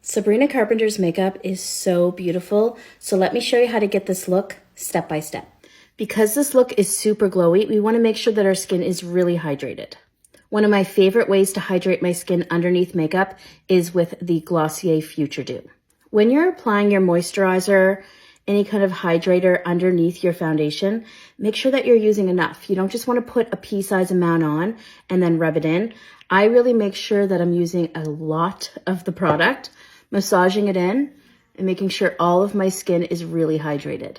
Sabrina Carpenter's makeup is so beautiful, so let me show you how to get this look step by step. Because this look is super glowy, we want to make sure that our skin is really hydrated. One of my favorite ways to hydrate my skin underneath makeup is with the Glossier Future Dew. When you're applying your moisturizer, any kind of hydrator underneath your foundation, make sure that you're using enough. You don't just want to put a pea-size amount on and then rub it in. I really make sure that I'm using a lot of the product, massaging it in, and making sure all of my skin is really hydrated.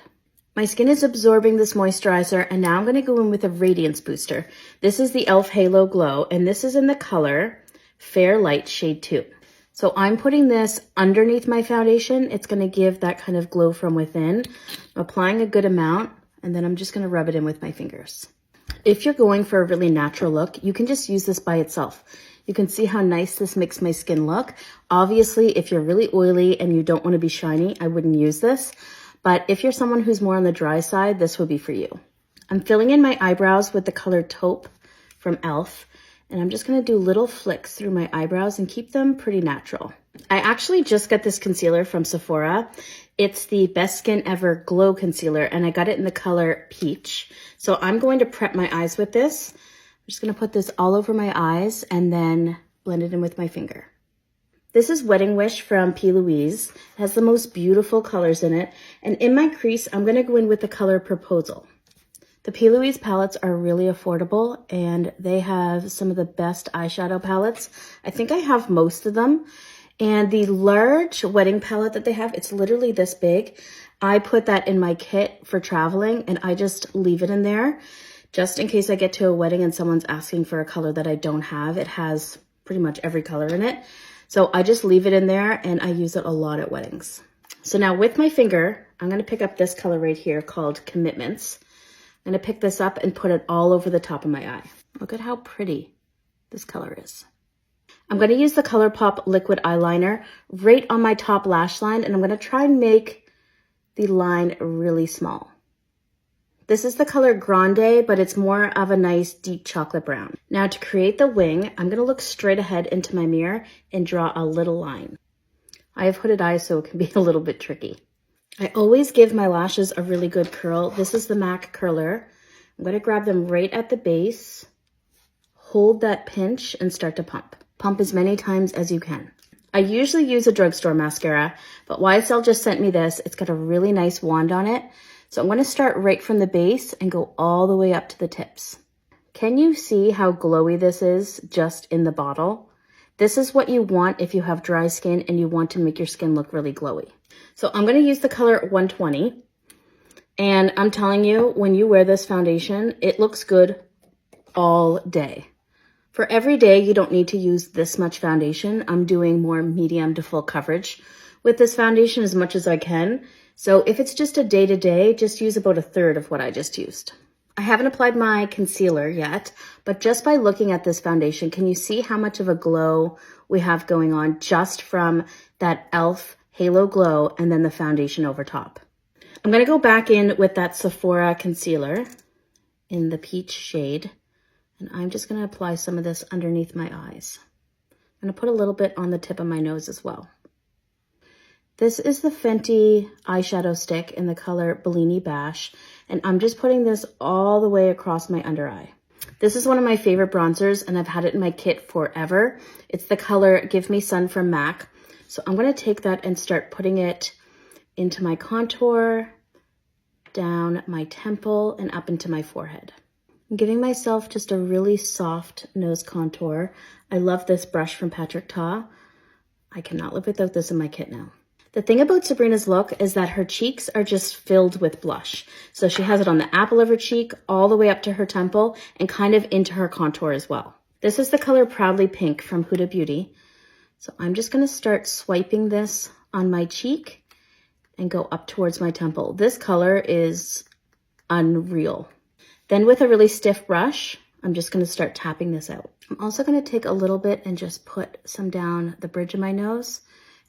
My skin is absorbing this moisturizer, and now I'm going to go in with a radiance booster. This is the e.l.f. Halo Glow, and this is in the color Fair Light Shade 2. So I'm putting this underneath my foundation. It's going to give that kind of glow from within. I'm applying a good amount, and then I'm just going to rub it in with my fingers. If you're going for a really natural look, you can just use this by itself. You can see how nice this makes my skin look. Obviously, if you're really oily and you don't want to be shiny, I wouldn't use this. But if you're someone who's more on the dry side, this would be for you. I'm filling in my eyebrows with the color Taupe from e.l.f. And I'm just going to do little flicks through my eyebrows and keep them pretty natural. I actually just got this concealer from Sephora. It's the Best Skin Ever Glow Concealer, and I got it in the color Peach. So I'm going to prep my eyes with this. I'm just going to put this all over my eyes and then blend it in with my finger. This is Wedding Wish from P. Louise. It has the most beautiful colors in it. And in my crease, I'm going to go in with the color Proposal. The P. Louise palettes are really affordable, and they have some of the best eyeshadow palettes. I think I have most of them. And the large wedding palette that they have, it's literally this big. I put that in my kit for traveling, and I just leave it in there. Just in case I get to a wedding and someone's asking for a color that I don't have. It has pretty much every color in it. So I just leave it in there, and I use it a lot at weddings. So now with my finger, I'm going to pick up this color right here called Commitments. I'm going to pick this up and put it all over the top of my eye. Look at how pretty this color is. I'm going to use the ColourPop liquid eyeliner right on my top lash line, and I'm going to try and make the line really small. This is the color Grande, but it's more of a nice deep chocolate brown. Now to create the wing, I'm going to look straight ahead into my mirror and draw a little line. I have hooded eyes, so it can be a little bit tricky. I always give my lashes a really good curl. This is the MAC curler. I'm going to grab them right at the base, hold that pinch, and start to pump. Pump as many times as you can. I usually use a drugstore mascara, but YSL just sent me this. It's got a really nice wand on it. So I'm going to start right from the base and go all the way up to the tips. Can you see how glowy this is just in the bottle? This is what you want if you have dry skin and you want to make your skin look really glowy. So I'm going to use the color 120. And I'm telling you, when you wear this foundation, it looks good all day. For every day, you don't need to use this much foundation. I'm doing more medium to full coverage with this foundation as much as I can. So if it's just a day-to-day, just use about a third of what I just used. I haven't applied my concealer yet, but just by looking at this foundation, can you see how much of a glow we have going on just from that e.l.f. Halo Glow and then the foundation over top? I'm going to go back in with that Sephora concealer in the peach shade, and I'm just going to apply some of this underneath my eyes. I'm going to put a little bit on the tip of my nose as well. This is the Fenty eyeshadow stick in the color Bellini Bash, and I'm just putting this all the way across my under eye. This is one of my favorite bronzers, and I've had it in my kit forever. It's the color Give Me Sun from MAC. So I'm going to take that and start putting it into my contour, down my temple, and up into my forehead. I'm giving myself just a really soft nose contour. I love this brush from Patrick Ta. I cannot live without this in my kit now. The thing about Sabrina's look is that her cheeks are just filled with blush. So she has it on the apple of her cheek, all the way up to her temple, and kind of into her contour as well. This is the color Proudly Pink from Huda Beauty. So I'm just going to start swiping this on my cheek and go up towards my temple. This color is unreal. Then with a really stiff brush, I'm just going to start tapping this out. I'm also going to take a little bit and just put some down the bridge of my nose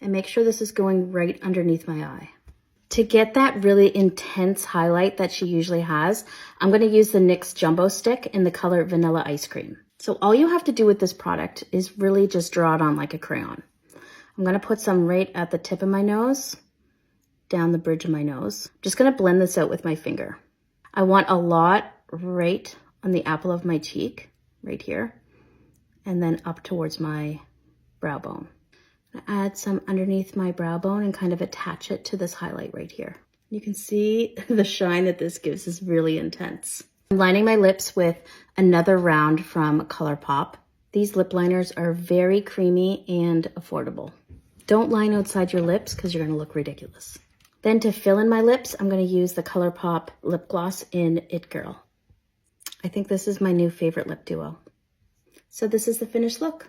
and make sure this is going right underneath my eye. To get that really intense highlight that she usually has, I'm going to use the NYX Jumbo Stick in the color Vanilla Ice Cream. So all you have to do with this product is really just draw it on like a crayon. I'm gonna put some right at the tip of my nose, down the bridge of my nose. Just gonna blend this out with my finger. I want a lot right on the apple of my cheek, right here, and then up towards my brow bone. Add some underneath my brow bone and kind of attach it to this highlight right here. You can see the shine that this gives is really intense. I'm lining my lips with another round from ColourPop. These lip liners are very creamy and affordable. Don't line outside your lips because you're gonna look ridiculous. Then to fill in my lips, I'm gonna use the ColourPop lip gloss in It Girl. I think this is my new favorite lip duo. So this is the finished look.